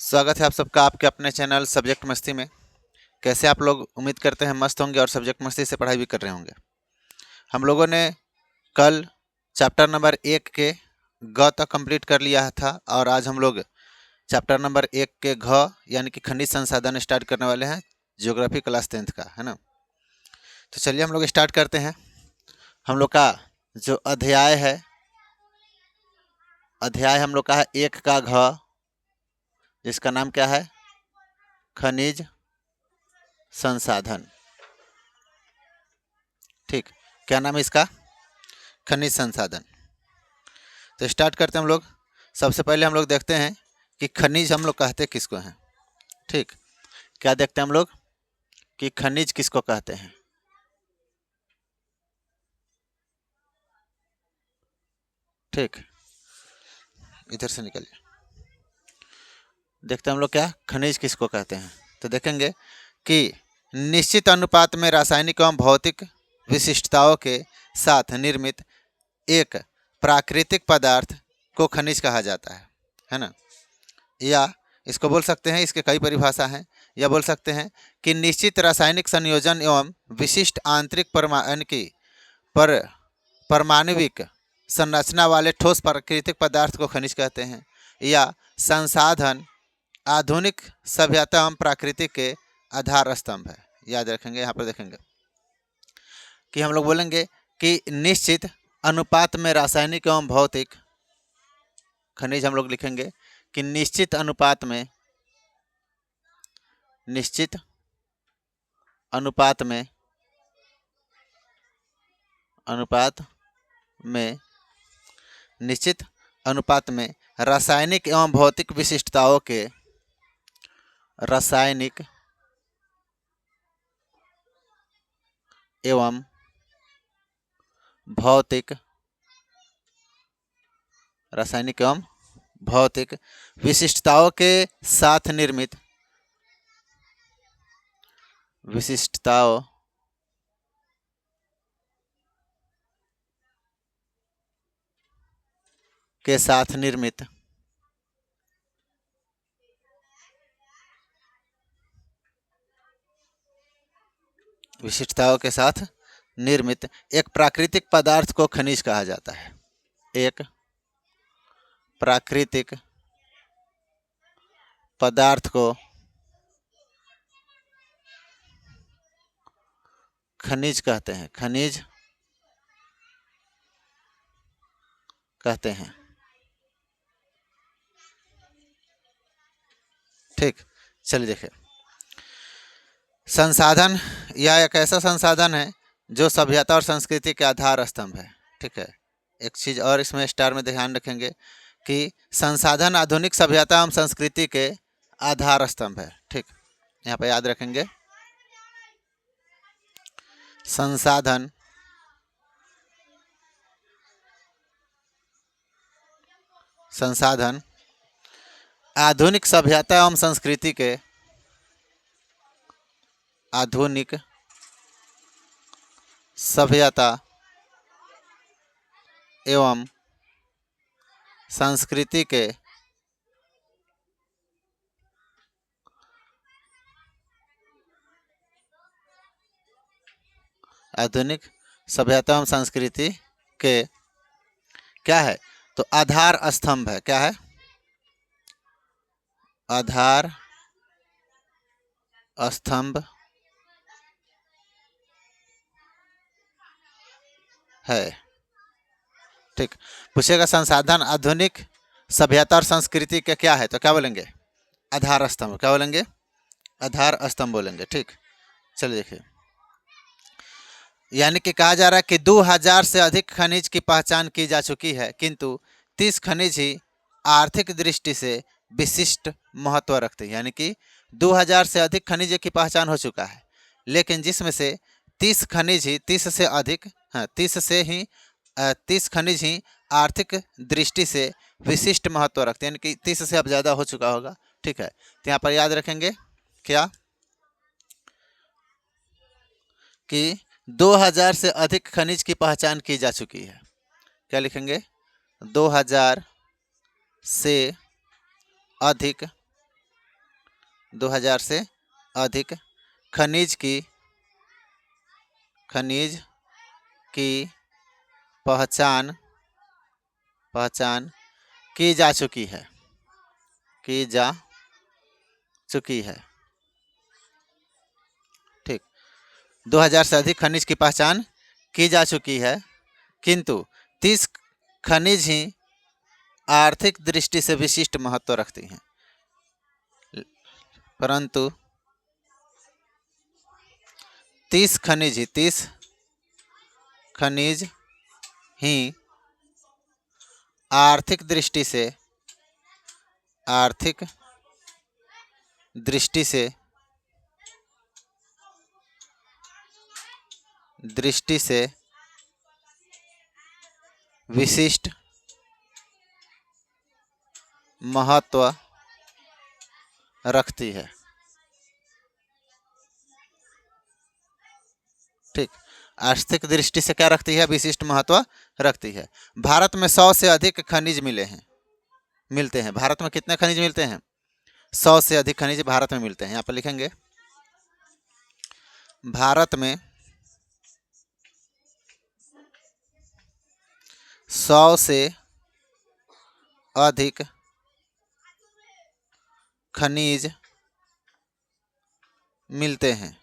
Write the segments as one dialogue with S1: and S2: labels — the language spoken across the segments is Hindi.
S1: स्वागत है आप सबका आपके अपने चैनल सब्जेक्ट मस्ती में। कैसे आप लोग, उम्मीद करते हैं मस्त होंगे और सब्जेक्ट मस्ती से पढ़ाई भी कर रहे होंगे। हम लोगों ने कल चैप्टर नंबर 1 के ग तक कंप्लीट कर लिया था और आज हम लोग चैप्टर नंबर 1 के घ यानी कि खनिज संसाधन स्टार्ट करने वाले हैं, ज्योग्राफी क्लास 10th का, है ना। तो चलिए हम लोग स्टार्ट करते हैं। हम लोग का जो अध्याय हम लोग का है 1 का घ, जिसका नाम क्या है? खनिज संसाधन। ठीक, क्या नाम है इसका? खनिज संसाधन। तो स्टार्ट करते हैं हम लोग। सबसे पहले हम लोग देखते हैं कि खनिज हम लोग कहते किसको हैं। ठीक, क्या देखते हैं हम लोग कि खनिज किसको कहते हैं। ठीक, इधर से निकलिए। देखते हैं हम लोग क्या खनिज किसको कहते हैं। तो देखेंगे कि निश्चित अनुपात में रासायनिक एवं भौतिक विशिष्टताओं के साथ निर्मित एक प्राकृतिक पदार्थ को खनिज कहा जाता है ना। या इसको बोल सकते हैं, इसके कई परिभाषा हैं। या बोल सकते हैं कि निश्चित रासायनिक संयोजन एवं विशिष्ट आंतरिक परमाणविक संरचना वाले ठोस प्राकृतिक पदार्थ को खनिज कहते हैं। या संसाधन आधुनिक सभ्यता एवं प्रकृति के आधार स्तंभ है। याद रखेंगे, यहाँ पर देखेंगे कि हम लोग बोलेंगे कि निश्चित अनुपात में रासायनिक एवं भौतिक खनिज, हम लोग लिखेंगे कि निश्चित अनुपात में रासायनिक एवं भौतिक विशिष्टताओं के रासायनिक एवं भौतिक विशिष्टताओं के साथ निर्मित एक प्राकृतिक पदार्थ को खनिज कहा जाता है। एक प्राकृतिक पदार्थ को खनिज कहते हैं। ठीक, चलिए देखें। संसाधन यह एक ऐसा संसाधन है जो सभ्यता और संस्कृति के आधार स्तंभ है। ठीक है, एक चीज़ और इसमें स्टार में ध्यान रखेंगे कि संसाधन आधुनिक सभ्यता एवं संस्कृति के आधार स्तंभ है। ठीक, यहाँ पे याद रखेंगे, संसाधन आधुनिक सभ्यता एवं संस्कृति के आधार के क्या है? तो आधार स्तंभ है। क्या है? आधार स्तंभ है। ठीक, पूछेगा संसाधन आधुनिक सभ्यता और संस्कृति के क्या है, तो क्या बोलेंगे? आधार स्तंभ। क्या बोलेंगे? आधार स्तंभ बोलेंगे। ठीक, चलिए देखिए, यानी कि कहा जा रहा है कि 2000 से अधिक खनिज की पहचान की जा चुकी है, किंतु 30 खनिज ही आर्थिक दृष्टि से विशिष्ट महत्व रखते हैं। यानी कि 2000 से अधिक खनिज की पहचान हो चुका है, लेकिन जिसमें से 30 खनिज ही आर्थिक दृष्टि से विशिष्ट महत्व रखते हैं। यानी कि 30 से अब ज़्यादा हो चुका होगा। ठीक है, तो यहाँ पर याद रखेंगे क्या कि 2000 से अधिक खनिज की पहचान की जा चुकी है। क्या लिखेंगे? 2000 से अधिक 2000 से अधिक खनिज की पहचान की जा चुकी है। 2000 से अधिक खनिज की पहचान की जा चुकी है, किंतु 30 खनिज ही आर्थिक दृष्टि से विशिष्ट महत्व रखती हैं। परंतु 30 खनिज ही आर्थिक दृष्टि से विशिष्ट महत्व रखती है। ठीक, आर्थिक दृष्टि से क्या रखती है? विशिष्ट महत्व रखती है। भारत में 100 से अधिक खनिज मिलते हैं। भारत में कितने खनिज मिलते हैं? 100 से अधिक खनिज भारत में मिलते हैं। यहाँ पर लिखेंगे भारत में 100 से अधिक खनिज मिलते हैं।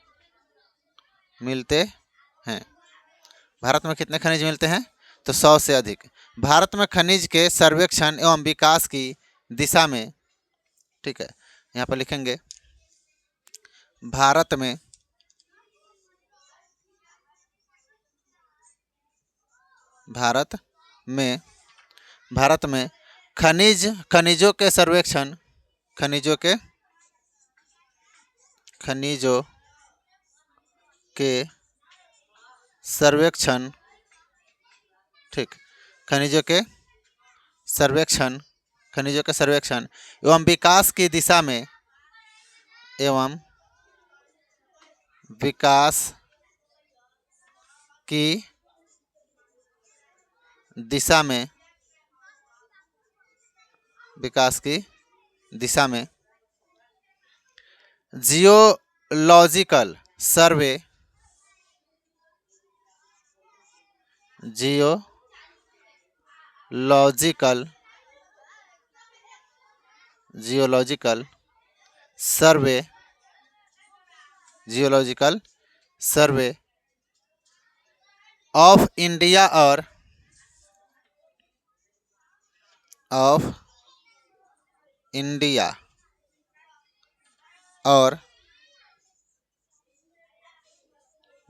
S1: भारत में कितने खनिज मिलते हैं? तो 100 से अधिक। भारत में खनिज के सर्वेक्षण एवं विकास की दिशा में, ठीक है, यहाँ पर लिखेंगे भारत में खनिजों के सर्वेक्षण, ठीक, खनिजों के सर्वेक्षण एवं विकास की दिशा में जियोलॉजिकल सर्वे ऑफ इंडिया और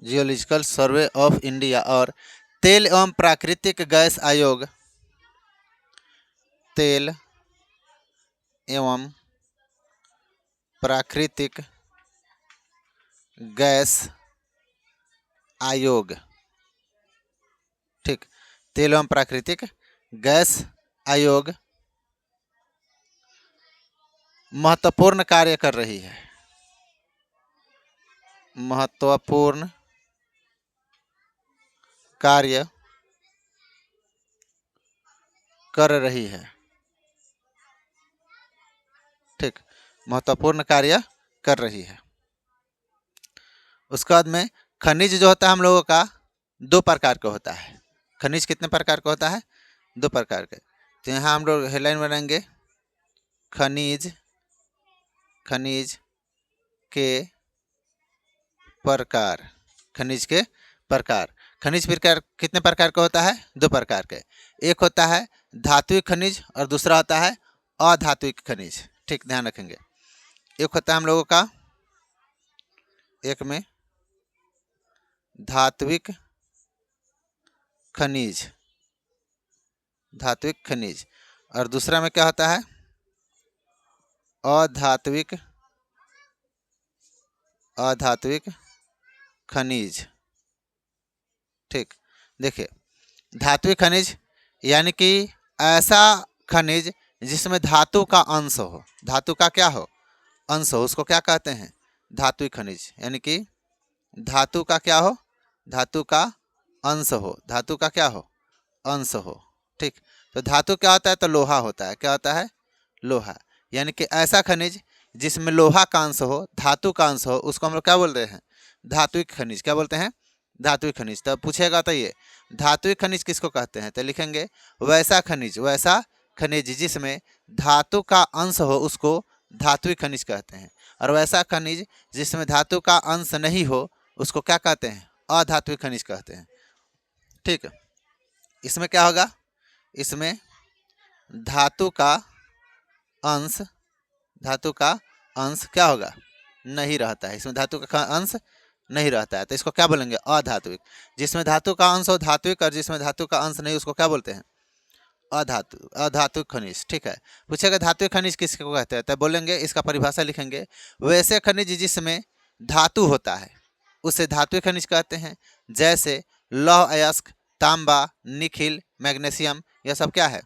S1: जियोलॉजिकल सर्वे ऑफ इंडिया और तेल एवं प्राकृतिक गैस आयोग ठीक, तेल एवं प्राकृतिक गैस आयोग महत्वपूर्ण कार्य कर रही है। ठीक, महत्वपूर्ण कार्य कर रही है। उसके बाद में खनिज जो होता है हम लोगों का 2 प्रकार का होता है। खनिज कितने प्रकार का होता है? 2 प्रकार के। तो यहाँ हम लोग हेडलाइन बनाएंगे खनिज के प्रकार। खनिज प्रकार कितने प्रकार का होता है? 2 प्रकार के। एक होता है धात्विक खनिज और दूसरा होता है अधात्विक खनिज। ठीक, ध्यान रखेंगे। एक होता है हम लोगों का, एक में धात्विक खनिज और दूसरा में क्या होता है? अधात्विक खनिज। ठीक, देखिए, धात्विक खनिज यानी कि ऐसा खनिज जिसमें धातु का अंश हो। धातु का क्या हो? अंश हो, उसको क्या कहते हैं? धात्विक खनिज। यानी कि धातु का क्या हो? धातु का अंश हो। धातु का क्या हो? अंश हो। ठीक, तो धातु क्या होता है? तो लोहा होता है। क्या होता है? लोहा। यानी कि ऐसा खनिज जिसमें लोहा का अंश हो, धातु का अंश हो, उसको हम लोग क्या बोलते हैं? धात्विक खनिज। क्या बोलते हैं? धात्विक खनिज। तब पूछेगा तो ये धात्विक खनिज किसको कहते हैं? तो लिखेंगे वैसा खनिज जिसमें धातु का अंश हो उसको धात्विक खनिज कहते हैं, और वैसा खनिज जिसमें धातु का अंश नहीं हो उसको क्या कहते हैं? अधात्विक खनिज कहते हैं। ठीक है, इसमें क्या होगा? इसमें धातु का अंश क्या होगा? नहीं रहता है। इसमें धातु का अंश नहीं रहता है, तो इसको क्या बोलेंगे? अधात्विक। जिसमें धातु का अंश हो धात्विक, और जिसमें धातु का अंश नहीं उसको क्या बोलते हैं? अधातुक खनिज। ठीक है, पूछेगा धात्विक खनिज किसको कहते हैं? तो बोलेंगे, इसका परिभाषा लिखेंगे, वैसे खनिज जिसमें धातु होता है उसे धात्विक खनिज कहते हैं। जैसे लौह अयस्क, तांबा, निखिल, मैग्नीशियम, यह सब क्या है?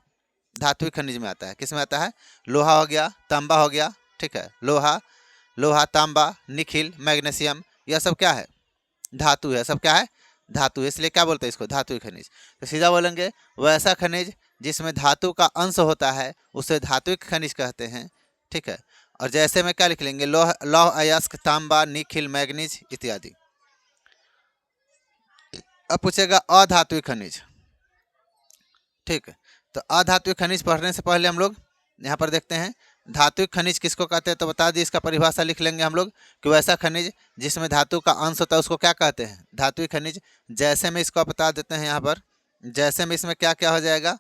S1: धात्विक खनिज में आता है। किस में आता है? लोहा हो गया, तांबा हो गया, ठीक है, लोहा, तांबा, निखिल, मैग्नीशियम, यह सब क्या है? धातु है। सब क्या है? धातु है, इसलिए क्या बोलते हैं इसको? धात्विक खनिज। तो सीधा बोलेंगे वैसा खनिज जिसमें धातु का अंश होता है उसे धात्विक खनिज कहते हैं। ठीक है, और जैसे में क्या लिख लेंगे? लौह अयस्क, तांबा, निखिल, मैग्नीज इत्यादि। अब पूछेगा अधात्विक खनिज। ठीक है, तो अधात्विक खनिज पढ़ने से पहले हम लोग यहाँ पर देखते हैं धात्विक खनिज किसको कहते हैं। तो बता दी, इसका परिभाषा लिख लेंगे हम लोग कि वैसा खनिज जिसमें धातु का अंश होता है उसको क्या कहते हैं? धात्विक खनिज। जैसे में इसको बता देते हैं यहाँ पर, जैसे में इसमें क्या क्या हो जाएगा?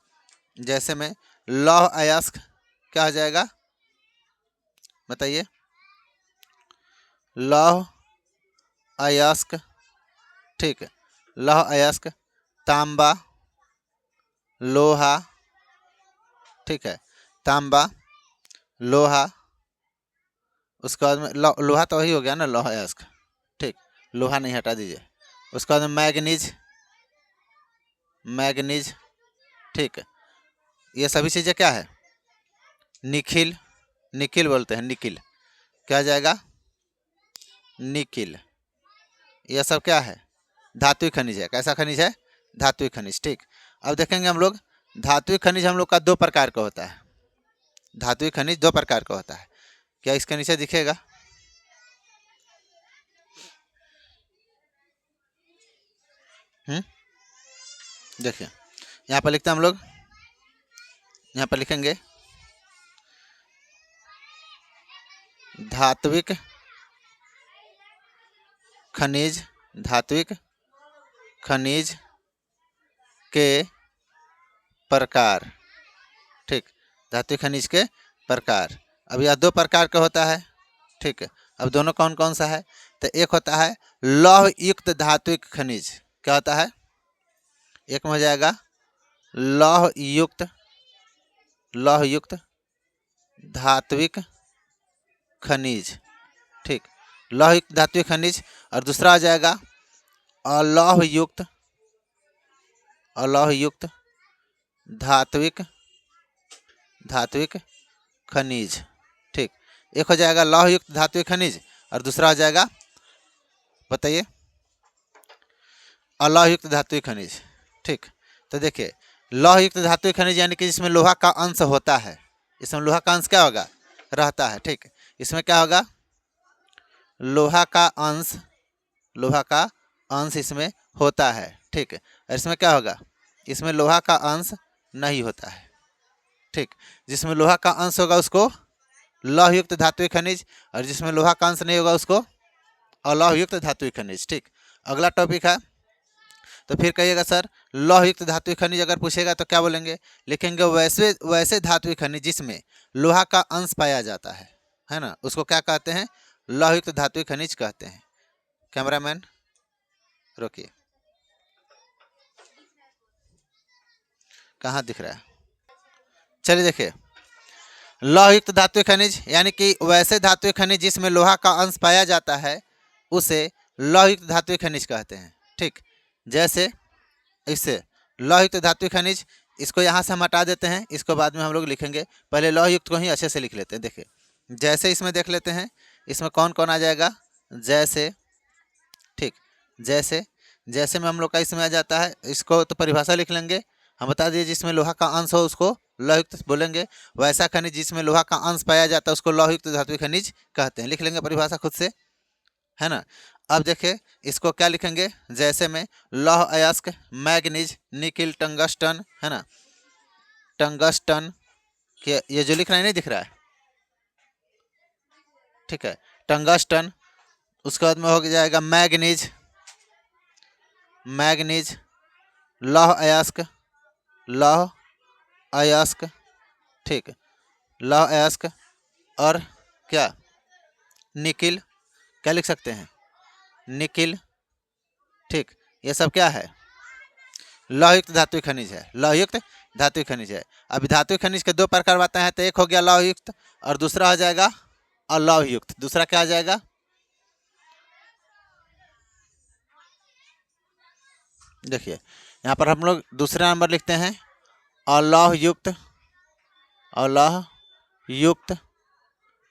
S1: जैसे में लौह अयस्क क्या हो जाएगा? बताइए। लौह अयस्क, ठीक है, लौह अयस्क, तांबा, लोहा, ठीक है, तांबा, लोहा, उसके बाद में लोहा तो वही हो गया ना, लौह अयस्क, ठीक, लोहा नहीं हटा दीजिए। उसके बाद में मैग्नीज, ठीक है, ये सभी चीज़ें क्या है? निखिल बोलते हैं, निखिल क्या आ जाएगा? निखिल। यह सब क्या है? धात्विक खनिज है। कैसा खनिज है? धात्विक खनिज। ठीक, अब देखेंगे हम लोग धात्विक खनिज हम लोग का दो प्रकार का होता है। धात्विक खनिज दो प्रकार का होता है। क्या इसके नीचे दिखेगा? देखिए यहाँ पर लिखते हैं हम लोग, यहाँ पर लिखेंगे धात्विक खनिज के प्रकार। ठीक, धात्विक खनिज के प्रकार। अब यह दो प्रकार का होता है। ठीक है, अब दोनों कौन कौन सा है? तो एक होता है लौह युक्त धात्विक खनिज। क्या होता है? एक में हो जाएगा लौह युक्त धात्विक खनिज। ठीक, लौह युक्त धात्विक खनिज। और दूसरा आ जाएगा अलौह युक्त धात्विक खनिज। ठीक, एक हो जाएगा लौह युक्त धात्विक खनिज और दूसरा हो जाएगा, बताइए, अलौह युक्त धात्विक खनिज। ठीक, तो देखिए लौह युक्त धात्विक खनिज यानी कि जिसमें लोहा का अंश होता है। इसमें लोहा का अंश क्या होगा? रहता है। ठीक, इसमें क्या होगा? लोहा का अंश इसमें होता है। ठीक, और इसमें क्या होगा? इसमें लोहा का अंश नहीं होता है। ठीक, जिसमें लोहा का अंश होगा उसको लौह युक्त धात्विक खनिज, और जिसमें लोहा का अंश नहीं होगा उसको अलौह युक्त धात्विक खनिज। ठीक, अगला टॉपिक है, तो फिर कहिएगा सर लौह युक्त धात्विक खनिज अगर पूछेगा तो क्या बोलेंगे? लिखेंगे वैसे धात्विक खनिज जिसमें लोहा का अंश पाया जाता है ना, उसको क्या कहते हैं? लौह युक्त धात्विक खनिज कहते हैं। कैमरामैन रोकिए, कहाँ दिख रहा है? चलिए देखिए, लौह युक्त धात्विक खनिज यानी कि वैसे धात्विक खनिज जिसमें लोहा का अंश पाया जाता है उसे लौह युक्त धात्विक खनिज कहते हैं। ठीक, जैसे इससे लौह युक्त धात्विक खनिज, इसको यहाँ से हम हटा देते हैं, इसको बाद में हम लोग लिखेंगे। पहले लौह युक्त को ही अच्छे से लिख लेते हैं। देखिए जैसे इसमें देख लेते हैं, इसमें कौन कौन आ जाएगा? जैसे, ठीक, जैसे में हम लोग का इसमें आ जाता है, इसको तो परिभाषा लिख लेंगे, हम बता दिए जिसमें लोहा का अंश हो उसको लौहयुक्त बोलेंगे। वैसा खनिज जिसमें लोहा का अंश पाया जाता है उसको लौहयुक्त धात्विक खनिज कहते हैं। लिख लेंगे परिभाषा खुद से, है ना। अब देखिए इसको क्या लिखेंगे, जैसे में लौह अयस्क, मैग्नीज, निकिल, टंगस्टन, है ना, टंगस्टन के ये जो लिख रहा है नहीं दिख रहा है, ठीक है, टंगस्टन। उसके बाद में हो जाएगा मैग्नीज, मैग्नीज, लौह अयस्क, लौह अयस्क, ठीक, लौह अयस्क, और क्या निकिल, क्या लिख सकते हैं, निकिल, ठीक। ये सब क्या है, लौहयुक्त धात्विक खनिज है, लौहयुक्त धात्विक खनिज है। अभी धात्विक खनिज के दो प्रकार बताए हैं, तो एक हो गया लौहयुक्त और दूसरा हो जाएगा अलौहयुक्त। दूसरा क्या आ जाएगा, देखिए यहाँ पर हम लोग दूसरा नंबर लिखते हैं अलौहयुक्त, अलौहयुक्त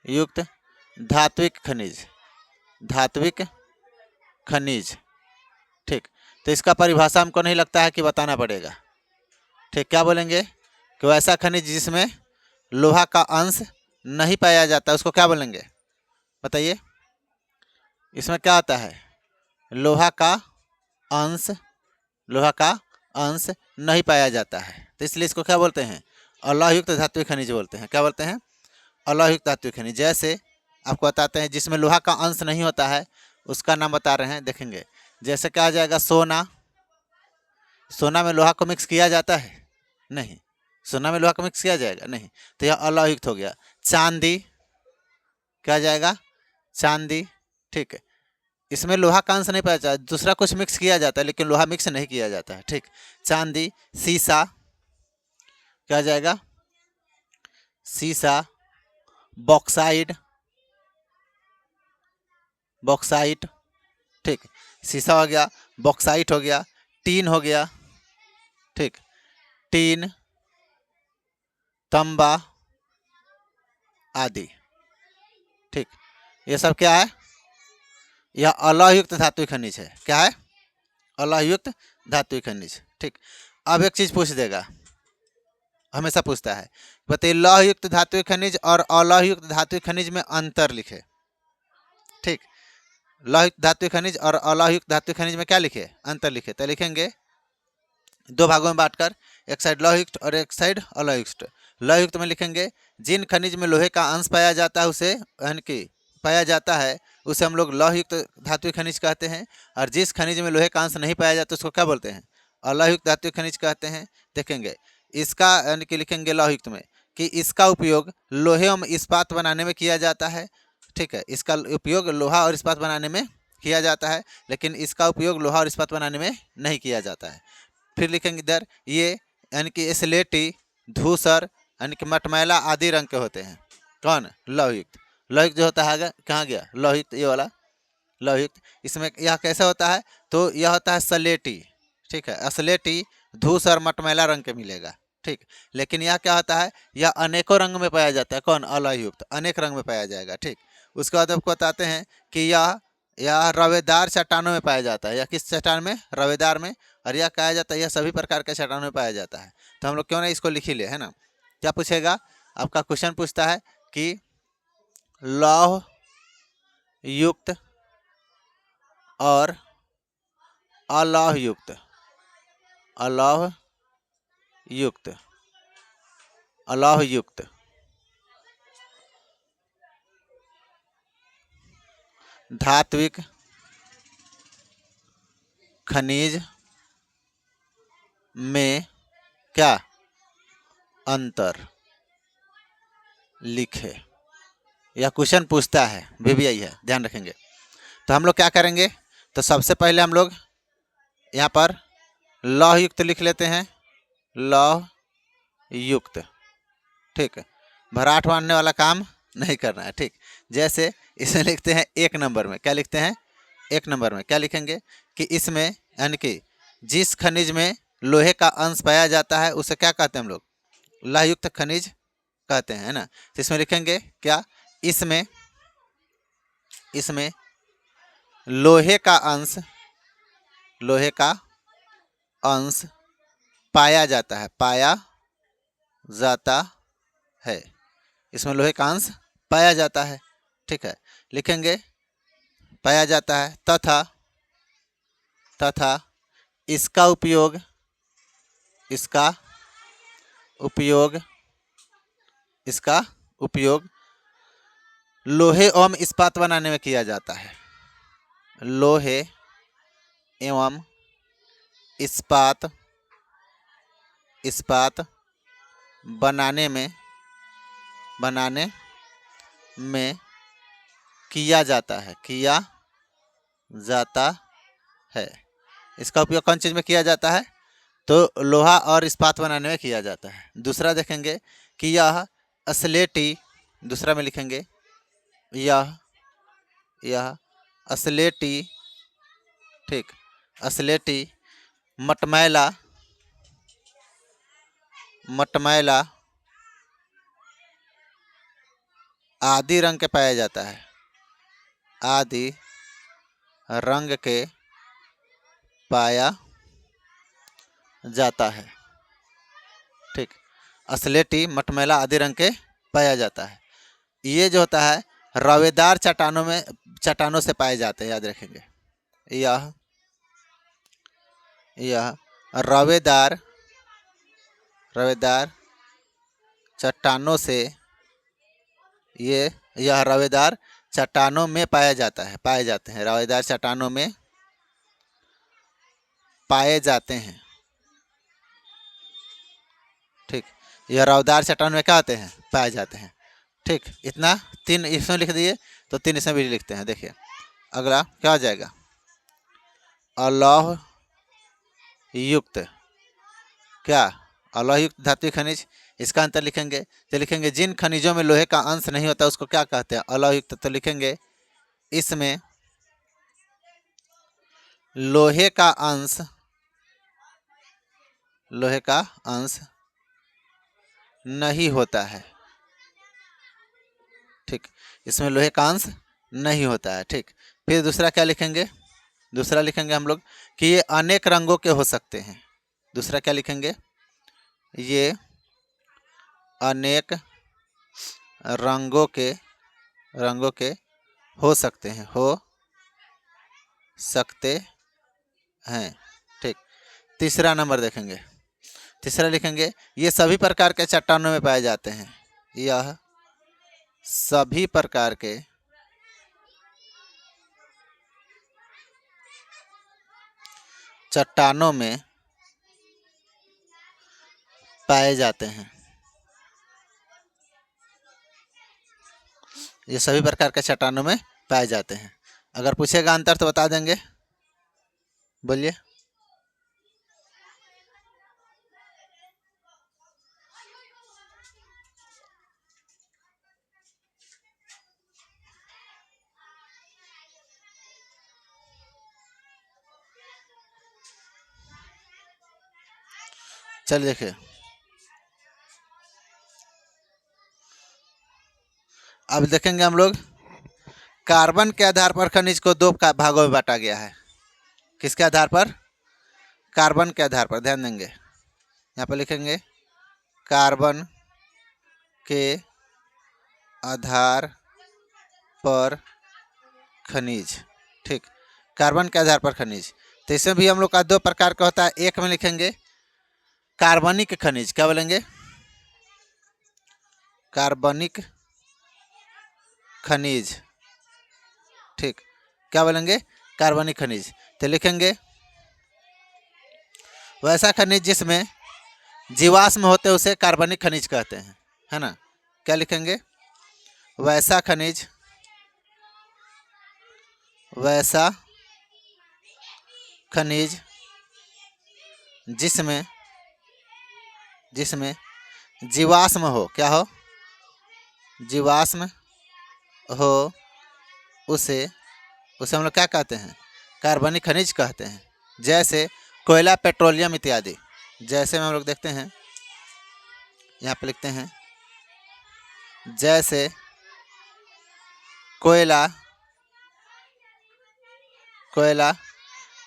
S1: युक्त धात्विक खनिज, धात्विक खनिज, ठीक। तो इसका परिभाषा हमको नहीं लगता है कि बताना पड़ेगा, ठीक। क्या बोलेंगे कि वैसा खनिज जिसमें लोहा का अंश नहीं पाया जाता उसको क्या बोलेंगे, बताइए। इसमें क्या आता है, लोहा का अंश, लोहा का अंश नहीं पाया जाता है, तो इसलिए इसको क्या बोलते हैं, अलौहयुक्त धात्विक खनिज बोलते हैं। क्या बोलते हैं, अलौहयुक्त धात्विक खनिज। जैसे आपको बताते हैं जिसमें लोहा का अंश नहीं होता है उसका नाम बता रहे हैं, देखेंगे। जैसे क्या आ जाएगा, सोना, सोना में लोहा को मिक्स किया जाता है, नहीं, सोना में लोहा को मिक्स किया जाएगा नहीं, तो यह अलौहयुक्त हो गया। चांदी, क्या आ जाएगा, चांदी, ठीक है, इसमें लोहा का अंश नहीं पाया जाता, दूसरा कुछ मिक्स किया जाता है लेकिन लोहा मिक्स नहीं किया जाता है, ठीक। चांदी, सीसा, क्या आ जाएगा, सीसा, बॉक्साइड, बॉक्साइट, ठीक, शीशा हो गया, बॉक्साइट हो गया, टीन हो गया, ठीक, टीन, तंबा आदि, ठीक। ये सब क्या है, यह अलौहयुक्त धात्विक खनिज है। क्या है, अलौहयुक्त धात्विक खनिज, ठीक। अब एक चीज पूछ देगा, हमेशा पूछता है, बताइए लौहयुक्त धात्विक खनिज और अलौहयुक्त धात्विक खनिज में अंतर लिखे, ठीक। लौहयुक्त धात्विक खनिज और अलौहयुक्त धात्विक खनिज में क्या लिखे, अंतर लिखे। तो लिखेंगे दो भागों में बांटकर, एक साइड लौहयुक्त और एक साइड अलौहयुक्त। लौहयुक्त में लिखेंगे जिन खनिज में लोहे का अंश पाया जाता है उसे, यानी कि पाया जाता है उसे हम लोग लौहयुक्त धात्विक खनिज कहते हैं, और जिस खनिज में लोहे का अंश नहीं पाया जाता उसको क्या बोलते हैं, अलौहयुक्त धात्विक खनिज कहते हैं। देखेंगे इसका यानी कि लिखेंगे लौहयुक्त में कि इसका उपयोग लोहे एवं इस्पात बनाने में किया जाता है, ठीक है, इसका उपयोग लोहा और इस्पात बनाने में किया जाता है, लेकिन इसका उपयोग लोहा और इस्पात बनाने में नहीं किया जाता है। फिर लिखेंगे इधर ये यानी कि स्लेटी, धूसर यानी कि मटमैला आदि रंग के होते हैं, कौन, लौहयुक्त। लौहयुक्त जो होता है कहाँ गया, लौहयुक्त, ये वाला लौहयुक्त। इसमें यह कैसे होता है, तो यह होता है स्लेटी, ठीक है, स्लेटी, धूसर, मटमैला रंग के मिलेगा, ठीक। लेकिन यह क्या होता है, यह अनेकों रंग में पाया जाता है, कौन, अलौहयुक्त, अनेक रंग में पाया जाएगा, ठीक। उसके बाद आपको बताते हैं कि यह रवेदार चट्टानों में पाया जाता है। यह किस चट्टान में, रवेदार में, और यह कहा जाता है यह सभी प्रकार के चट्टानों में पाया जाता है। तो हम लोग क्यों नहीं इसको लिख ही ले, है ना। क्या पूछेगा, आपका क्वेश्चन पूछता है कि लौह युक्त और अलौहयुक्त, अलौहयुक्त, अलौहयुक्त धात्विक खनिज में क्या अंतर लिखे। यह क्वेश्चन पूछता है, भी यही है, ध्यान रखेंगे। तो हम लोग क्या करेंगे, तो सबसे पहले हम लोग यहाँ पर लौहयुक्त लिख लेते हैं, लौहयुक्त, ठीक है, भराठ मारने वाला काम नहीं करना है, ठीक। जैसे इसमें लिखते हैं एक नंबर में, क्या लिखते हैं, एक नंबर में क्या लिखेंगे कि इसमें यानी कि जिस खनिज में लोहे का अंश पाया जाता है उसे क्या कहते हैं हम लोग, लौहयुक्त खनिज कहते हैं, है ना। तो इसमें लिखेंगे क्या, इसमें लोहे का अंश, लोहे का अंश पाया जाता है, पाया जाता है। इसमें लोहे का अंश पाया जाता है। ठीक है, लिखेंगे पाया जाता है तथा तथा इसका उपयोग इसका उपयोग इसका उपयोग लोहे एवं इस्पात बनाने में किया जाता है। लोहे एवं इस्पात इस्पात बनाने में किया जाता है, किया जाता है। इसका उपयोग कौन चीज़ में किया जाता है? तो लोहा और इस्पात बनाने में किया जाता है। दूसरा देखेंगे कि यह स्लेटी, दूसरा में लिखेंगे यह स्लेटी, ठीक, स्लेटी मटमैला आदि रंग के पाया जाता है, आदि रंग के पाया जाता है। ठीक, स्लेटी मटमैला आदि रंग के पाया जाता है। ये जो होता है रवेदार चट्टानों से पाए जाते हैं, याद रखेंगे। यह रवेदार चट्टानों से यह रवेदार चट्टानों में पाए जाते हैं, रवेदार चट्टानों में पाए जाते हैं। ठीक, यह रवेदार चट्टानों में क्या होते हैं? पाए जाते हैं। ठीक, इतना 3 इसमें लिख दिए, तो 3 इसमें भी लिखते हैं। देखिए अगला क्या हो जाएगा? अलौह युक्त, क्या? अलौह युक्त धात्विक खनिज। इसका अंतर लिखेंगे तो लिखेंगे जिन खनिजों में लोहे का अंश नहीं होता उसको क्या कहते हैं? अलौह युक्त। तो लिखेंगे इसमें लोहे का अंश नहीं होता है। ठीक, इसमें लोहे का अंश नहीं होता है। ठीक, फिर दूसरा क्या लिखेंगे? दूसरा लिखेंगे हम लोग कि ये अनेक रंगों के हो सकते हैं। दूसरा क्या लिखेंगे? ये अनेक रंगों के हो सकते हैं, ठीक। तीसरा नंबर देखेंगे, तीसरा लिखेंगे ये सभी प्रकार के चट्टानों में पाए जाते हैं। यह सभी प्रकार के चट्टानों में पाए जाते हैं। ये सभी प्रकार के चट्टानों में पाए जाते हैं। अगर पूछेगा अंतर तो बता देंगे, बोलिए। चलिए देखिए, अब देखेंगे हम लोग कार्बन के आधार पर खनिज को 2 भागों में बांटा गया है। किसके आधार पर? कार्बन के आधार पर। ध्यान देंगे, यहाँ पर लिखेंगे कार्बन के आधार पर खनिज। ठीक, कार्बन के आधार पर खनिज। तो इसमें भी हम लोग का 2 प्रकार का होता है। एक में लिखेंगे कार्बनिक खनिज, क्या बोलेंगे? कार्बनिक खनिज। ठीक, क्या बोलेंगे? कार्बनिक खनिज। तो लिखेंगे वैसा खनिज जिसमें जीवाश्म होते उसे कार्बनिक खनिज कहते हैं, है ना? क्या लिखेंगे? वैसा खनिज जिसमें जीवाश्म हो, क्या हो? जीवाश्म हो, उसे हम लोग क्या कहते हैं? कार्बनिक खनिज कहते हैं। जैसे कोयला, पेट्रोलियम इत्यादि। जैसे में हम लोग देखते हैं, यहाँ पे लिखते हैं जैसे कोयला,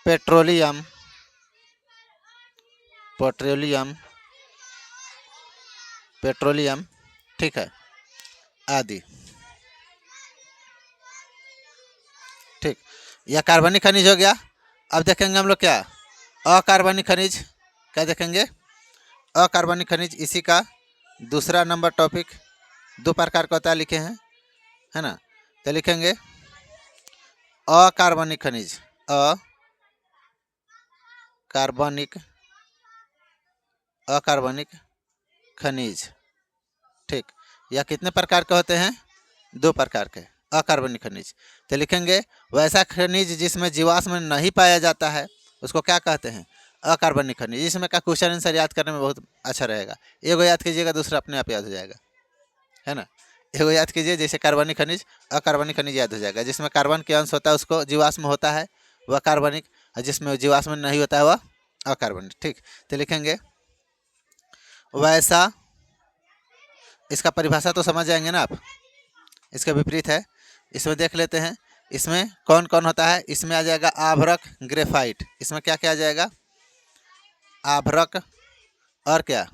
S1: पेट्रोलियम पेट्रोलियम, पेट्रोलियम, ठीक है, आदि, ठीक। यह कार्बनिक खनिज हो गया। अब देखेंगे हम लोग क्या, अकार्बनिक खनिज। क्या देखेंगे, अकार्बनिक खनिज। इसी का दूसरा नंबर टॉपिक। दो प्रकार का होता है, लिखे हैं, है ना। तो लिखेंगे अकार्बनिक खनिज, अकार्बनिक, अकार्बनिक खनिज, ठीक। यह कितने प्रकार के होते हैं, दो प्रकार के अकार्बनिक खनिज। तो लिखेंगे वैसा खनिज जिसमें जीवाश्म नहीं पाया जाता है उसको क्या कहते हैं, अकार्बनिक खनिज। इसमें का क्वेश्चन आंसर याद करने में बहुत अच्छा रहेगा। एगो याद कीजिएगा, दूसरा अपने आप याद हो जाएगा, है ना। एगो याद कीजिए, जैसे कार्बनिक खनिज, अकार्बनिक खनिज याद हो जाएगा। जिसमें कार्बन के अंश होता है उसको जीवाश्म होता है वह कार्बनिक, और जिसमें जीवाश्म नहीं होता है वह अकार्बनिक, ठीक। तो लिखेंगे वैसा, इसका परिभाषा तो समझ जाएंगे ना आप। इसका विपरीत है, इसमें देख लेते हैं। इसमें कौन कौन होता है, इसमें आ जाएगा आभरक, ग्रेफाइट। इसमें क्या क्या आ जाएगा, आभरक और क्या,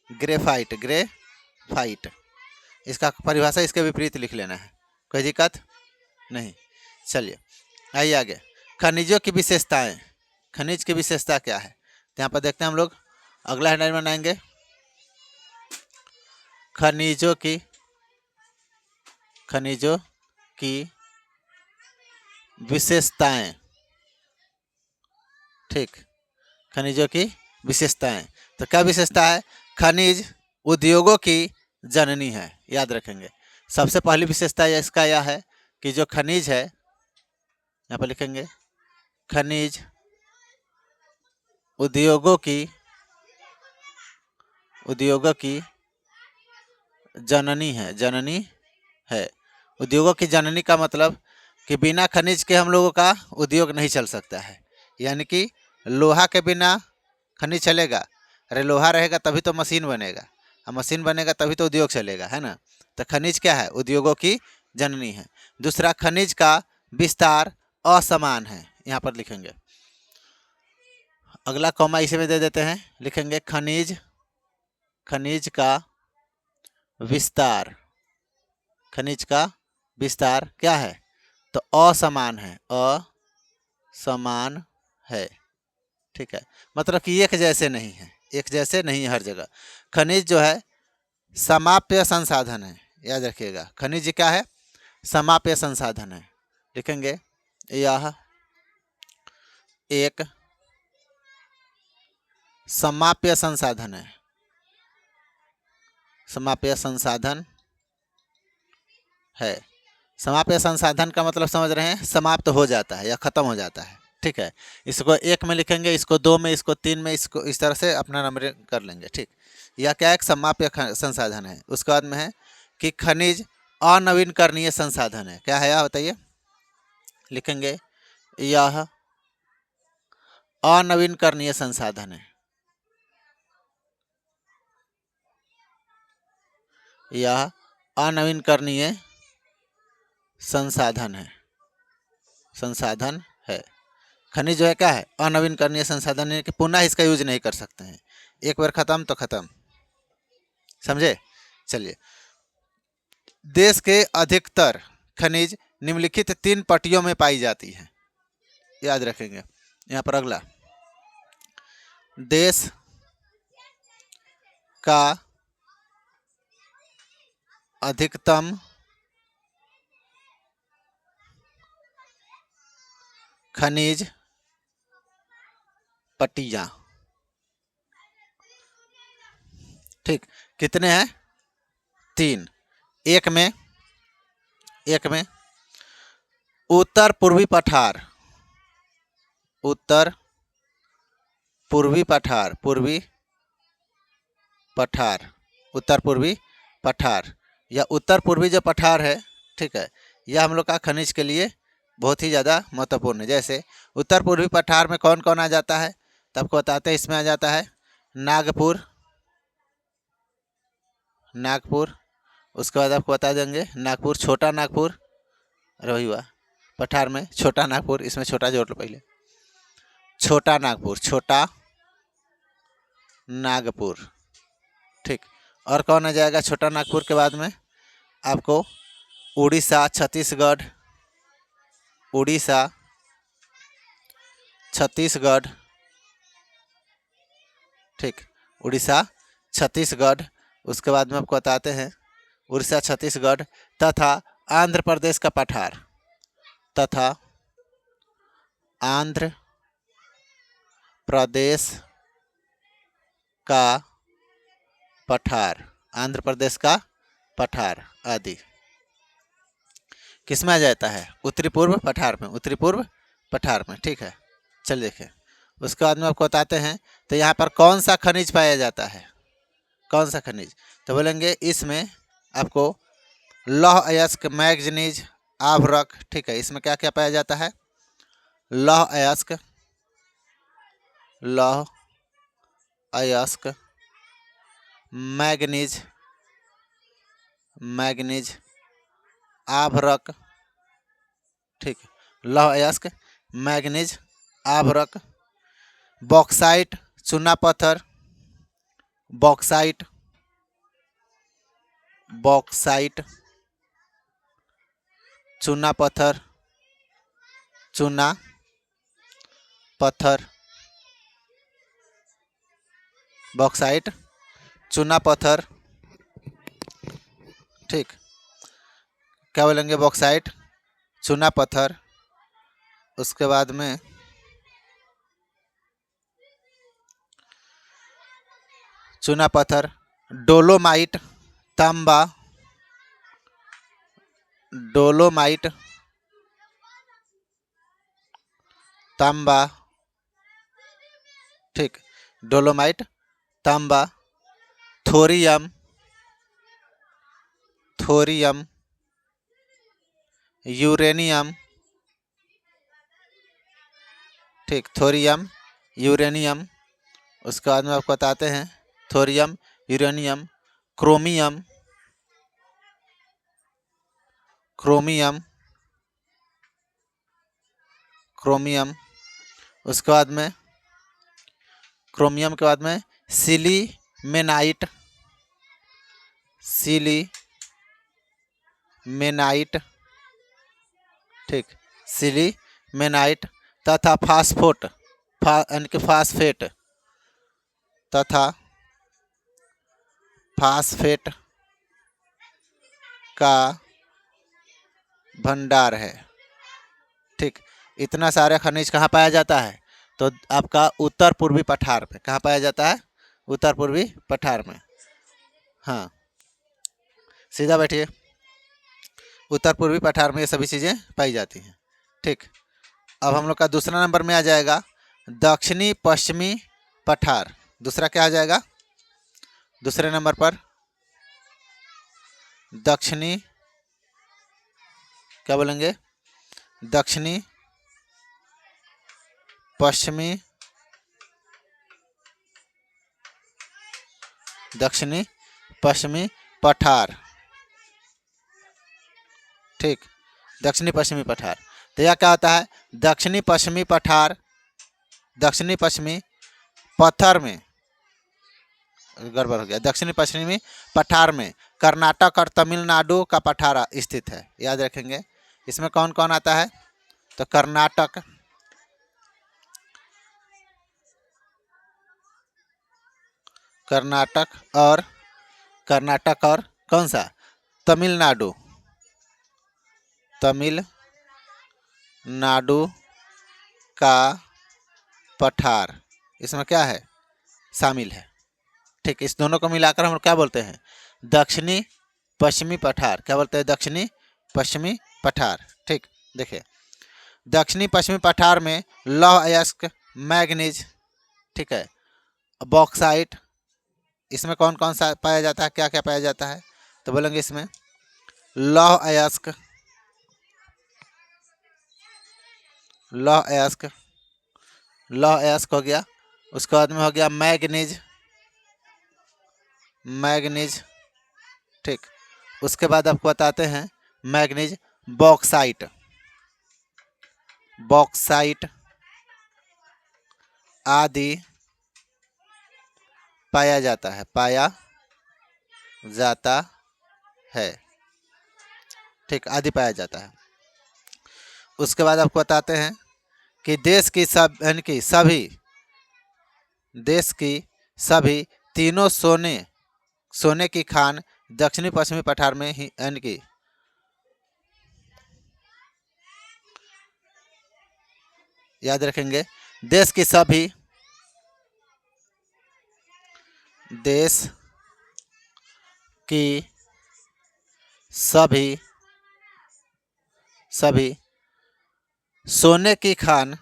S1: ग्रेफाइट, ग्रेफाइट। इसका परिभाषा इसके विपरीत लिख लेना है, कोई दिक्कत नहीं। चलिए आइए आगे, खनिजों की विशेषताएं। खनिज की विशेषता क्या है, तो यहाँ पर देखते हैं हम लोग। अगला हेडलाइन बनाएंगे खनिजों की, खनिजों की विशेषताएं, ठीक। खनिजों की विशेषताएं, तो क्या विशेषता है, खनिज उद्योगों की जननी है, याद रखेंगे। सबसे पहली विशेषता इसका यह है कि जो खनिज है, यहाँ पर लिखेंगे खनिज उद्योगों की जननी है, जननी है। उद्योगों की जननी का मतलब कि बिना खनिज के हम लोगों का उद्योग नहीं चल सकता है। यानी कि लोहा के बिना खनिज चलेगा, अरे लोहा रहेगा तभी तो मशीन बनेगा, और मशीन बनेगा तभी तो उद्योग चलेगा, है ना। तो खनिज क्या है, उद्योगों की जननी है। दूसरा, खनिज का विस्तार असमान है, यहाँ पर लिखेंगे। अगला कॉमा इसी में दे देते हैं, लिखेंगे खनिज, खनिज का विस्तार, खनिज का विस्तार क्या है, तो असमान है, असमान है, ठीक है। मतलब कि एक जैसे नहीं है, एक जैसे नहीं है हर जगह। खनिज जो है समाप्य संसाधन है, याद रखिएगा। खनिज क्या है, समाप्य संसाधन है। लिखेंगे यह एक समाप्य संसाधन है, समाप्य संसाधन है। समाप्य संसाधन का मतलब समझ रहे हैं, समाप्त हो जाता है या खत्म हो जाता है, ठीक है। इसको एक में लिखेंगे, इसको दो में, इसको तीन में, इसको इस तरह से अपना नंबरिंग कर लेंगे, ठीक। यह क्या, एक समाप्य संसाधन है। उसके बाद में है कि खनिज अनवीनकरणीय संसाधन है। क्या है यह, बताइए। लिखेंगे यह अनवीनकरणीय संसाधन है, यह अनवीनकरणीय संसाधन है, संसाधन है। खनिज जो है क्या है, अनवीनकरणीय संसाधन है कि पुनः इसका यूज नहीं कर सकते हैं, एक बार खत्म तो खत्म, समझे। चलिए, देश के अधिकतर खनिज निम्नलिखित 3 पट्टियों में पाई जाती है, याद रखेंगे। यहाँ पर अगला, देश का अधिकतम खनिज पट्टियाँ, ठीक। कितने हैं, 3। एक में उत्तर पूर्वी पठार, उत्तर पूर्वी पठार, पूर्वी पठार, उत्तर पूर्वी पठार, या उत्तर पूर्वी जो पठार है, ठीक है, यह हम लोग का खनिज के लिए बहुत ही ज़्यादा महत्वपूर्ण है। जैसे उत्तर पूर्वी पठार में कौन कौन आ जाता है, तो आपको बताते हैं। इसमें आ जाता है नागपुर, नागपुर। उसके बाद आपको बता देंगे नागपुर, छोटा नागपुर, वही हुआ पठार में छोटा नागपुर, इसमें छोटा जोड़ लो पहले, छोटा नागपुर, छोटा नागपुर। ठीक, और कौन आ जाएगा छोटा नागपुर के बाद में? आपको उड़ीसा, छत्तीसगढ़, उड़ीसा, छत्तीसगढ़, ठीक, उड़ीसा, छत्तीसगढ़। उसके बाद में आपको बताते हैं उड़ीसा, छत्तीसगढ़ तथा आंध्र प्रदेश का पठार, तथा आंध्र प्रदेश का पठार, आंध्र प्रदेश का पठार आदि किस में आ जाता है? उत्तरी पूर्व पठार में, उत्तरी पूर्व पठार में। ठीक है, चलिए देखें। उसके बाद में आपको बताते हैं तो यहाँ पर कौन सा खनिज पाया जाता है? कौन सा खनिज? तो बोलेंगे इसमें आपको लौह अयस्क, मैग्नीज, आभरक। ठीक है, इसमें क्या क्या पाया जाता है? लौह अयस्क, लौह अयस्क, मैग्नीज, मैग्नीज, आभरक। ठीक, लौह अयस्क, मैग्नीज, आभरक। बॉक्साइट, चूना पत्थर, बॉक्साइट, बॉक्साइट, चूना पत्थर, चूना पत्थर, बॉक्साइट, चूना पत्थर। ठीक, क्या बोलेंगे? बॉक्साइट, चूना पत्थर। उसके बाद में चूना पत्थर, डोलोमाइट, तांबा, डोलोमाइट, तांबा। ठीक, डोलोमाइट, तांबा। Thorium, thorium, uranium. ठीक, थोरियम, यूरेनियम। उसके बाद में आपको बताते हैं thorium, uranium, chromium, chromium, chromium. उसके बाद में क्रोमियम के बाद में सिलीमेनाइट, सिलीमेनाइट। ठीक, सिलीमेनाइट तथा फास्फोट, यानी कि फास्फेट, तथा फास्फेट का भंडार है। ठीक, इतना सारा खनिज कहाँ पाया जाता है? तो आपका उत्तर पूर्वी पठार में। कहाँ पाया जाता है? उत्तर पूर्वी पठार में। हाँ, सीधा बैठिए। उत्तर पूर्वी पठार में ये सभी चीज़ें पाई जाती हैं। ठीक, अब हम लोग का दूसरा नंबर में आ जाएगा दक्षिणी पश्चिमी पठार। दूसरा क्या आ जाएगा? दूसरे नंबर पर दक्षिणी, क्या बोलेंगे? दक्षिणी पश्चिमी, दक्षिणी पश्चिमी पठार। ठीक, दक्षिणी पश्चिमी पठार। तो यह क्या होता है? दक्षिणी पश्चिमी पठार, दक्षिणी पश्चिमी पत्थर में, गड़बड़ हो गया, दक्षिणी पश्चिमी पठार में कर्नाटक और तमिलनाडु का पठार स्थित है। याद रखेंगे। इसमें कौन कौन आता है? तो कर्नाटक, कर्नाटक और कौन सा? तमिलनाडु, तमिलनाडु का पठार इसमें क्या है? शामिल है। ठीक, इस दोनों को मिलाकर हम क्या बोलते हैं? दक्षिणी पश्चिमी पठार। क्या बोलते हैं? दक्षिणी पश्चिमी पठार। ठीक, देखिए दक्षिणी पश्चिमी पठार में लौह अयस्क, मैग्नीज, ठीक है, बॉक्साइट। इसमें कौन कौन सा पाया जाता है? क्या क्या पाया जाता है? तो बोलेंगे इसमें लौह अयस्क, लौह अयस्क, लौह अयस्क हो गया। उसके बाद में हो गया मैग्नीज, मैग्नीज। ठीक, उसके बाद आपको बताते हैं मैग्नीज, बॉक्साइट, बॉक्साइट आदि पाया जाता है, पाया जाता है, ठीक, आदि पाया जाता है। उसके बाद आपको बताते हैं कि देश की सभी तीनों सोने की खान दक्षिणी पश्चिमी पठार में ही यानी कि याद रखेंगे, देश की सभी सोने की खान,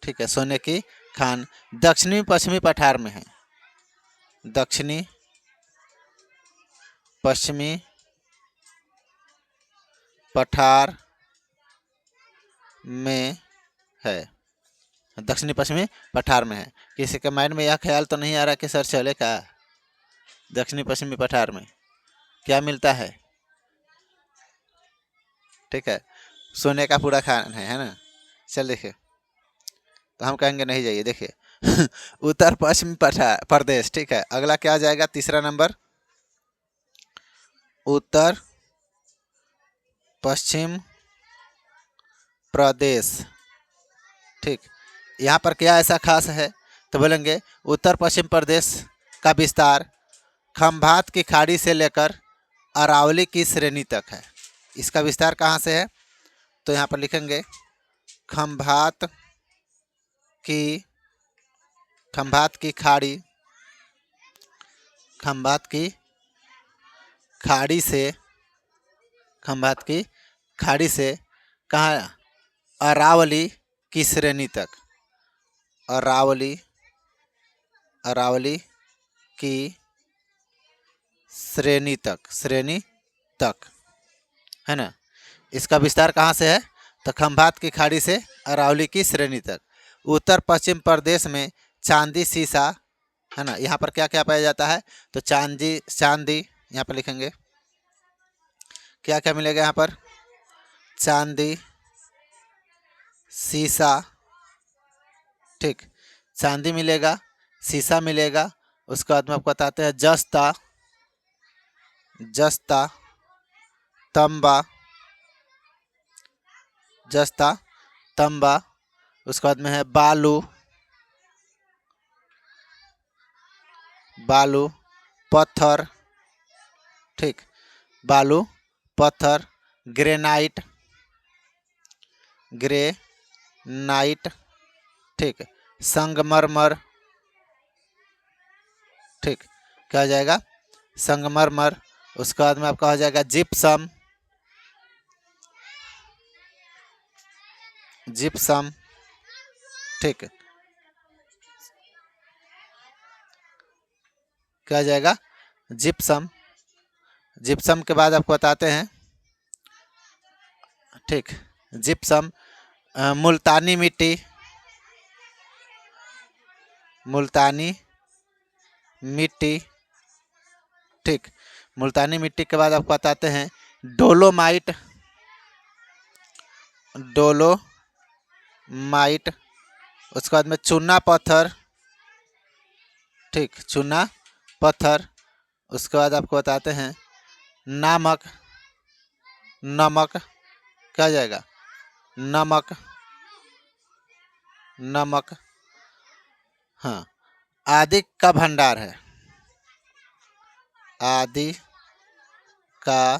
S1: ठीक है, सोने की खान दक्षिणी पश्चिमी पठार में है, दक्षिणी पश्चिमी पठार में है, दक्षिणी पश्चिमी पठार में है। किसी के माइंड में यह ख्याल तो नहीं आ रहा कि सर चले का दक्षिणी पश्चिमी पठार में क्या मिलता है, ठीक है, सोने का पूरा खान है ना। चल देखिए, तो हम कहेंगे नहीं जाइए, देखिए उत्तर पश्चिमी प्रदेश, ठीक है। अगला क्या आ जाएगा, तीसरा नंबर उत्तर पश्चिम प्रदेश, ठीक। यहाँ पर क्या ऐसा खास है, तो बोलेंगे उत्तर पश्चिम प्रदेश का विस्तार खंभात की खाड़ी से लेकर अरावली की श्रेणी तक है। इसका विस्तार कहाँ से है, तो यहाँ पर लिखेंगे खंभात की खाड़ी से कहाँ, अरावली की श्रेणी तक, अरावली की श्रेणी तक है ना। इसका विस्तार कहाँ से है, तो खंभात की खाड़ी से अरावली की श्रेणी तक। उत्तर पश्चिम प्रदेश में चांदी सीसा है ना। यहाँ पर क्या क्या पाया जाता है, तो चांदी यहाँ पर लिखेंगे, क्या क्या मिलेगा यहाँ पर, चांदी सीसा, ठीक, चांदी मिलेगा, सीसा मिलेगा। उसके बाद में आपको बताते हैं जस्ता तंबा, उसके बाद में है बालू पत्थर, ठीक, बालू पत्थर, ग्रेनाइट, ठीक, संगमरमर, ठीक, क्या हो जाएगा, संगमरमर। उसके बाद में आपका हो जाएगा जिप्सम, ठीक, क्या हो जाएगा, जिप्सम के बाद आपको बताते हैं, ठीक, जिप्सम, मुल्तानी मिट्टी, ठीक, मुल्तानी मिट्टी के बाद आपको बताते हैं डोलोमाइट, उसके बाद में चूना पत्थर, ठीक, चूना पत्थर। उसके बाद आपको बताते हैं नमक, क्या हो जाएगा, नमक, हाँ, आदि का भंडार है, आदि का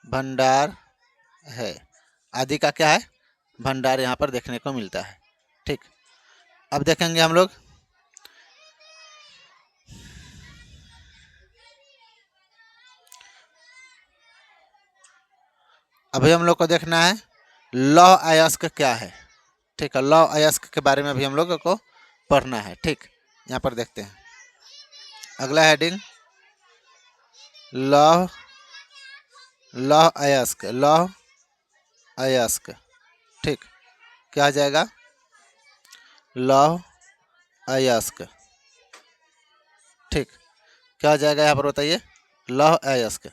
S1: भंडार है, आदि का क्या है, भंडार यहाँ पर देखने को मिलता है, ठीक। अब देखेंगे हम लोग अभी हम लोग को देखना है लौह अयस्क क्या है, ठीक है, लौह अयस्क के बारे में अभी हम लोगों को पढ़ना है, ठीक। यहाँ पर देखते हैं अगला हेडिंग, लौह अयस्क, ठीक, क्या आ जाएगा, लौह अयस्क, ठीक, क्या हो जाएगा यहाँ पर बताइए, लौह अयस्क।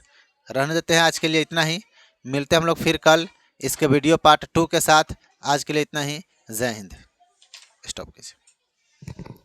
S1: रहने देते हैं आज के लिए इतना ही, मिलते हैं हम लोग फिर कल इसके वीडियो पार्ट 2 के साथ। आज के लिए इतना ही। जय हिंद। स्टॉप कीजिए।